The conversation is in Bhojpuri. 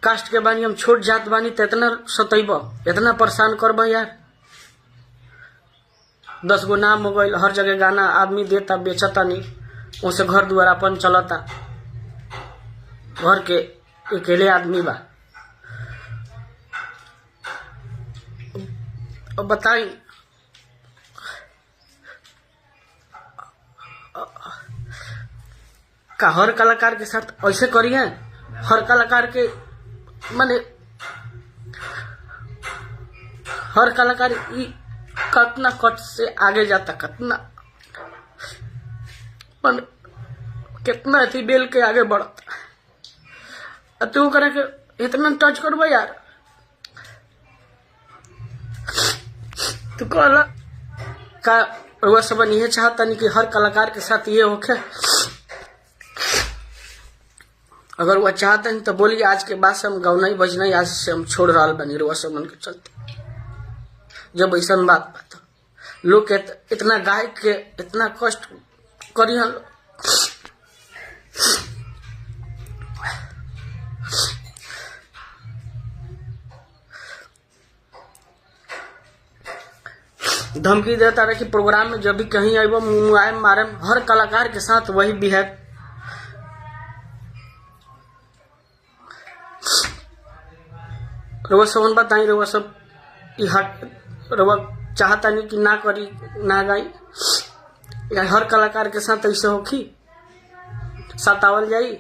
कास्ट के बानी, हम छोट जात बानी तो इतना सतैब, इतना परेशान करब यार। 10 गो नाम हो गईल, हर जगह गाना आदमी देता बेचता नहीं, उनसे घर दुआर अपन चलता, घर के अकेले आदमी बा। अब बताई का हर कलाकार के साथ ऐसे करिए? हर कलाकार के माने हर कलाकार कतना कट से आगे जाता, कितना अति बेल के आगे बढ़ता। तू करे के इतना टच करबो यार। तू कहला का रउआ सब ये चाहता नहीं कि हर कलाकार के साथ ये होके? अगर वह चाहते हैं तो बोलिए, आज के बाद से हम गौना ही बजना ही आज से हम छोड़ रहा बनी रउआ सब मन के चलते। जब ऐसा बात लोग के इतना गायक के इतना कष्ट करी हम धमकी देता रहे कि प्रोग्राम में जब भी कहीं आइबो मुआए मारे। हर कलाकार के साथ वही बिहेव। रउआ सब बताई, रउआ सब रउआ चाहता नहीं कि ना करी ना गाई या हर कलाकार के साथ ऐसे होखी सतावल जाई?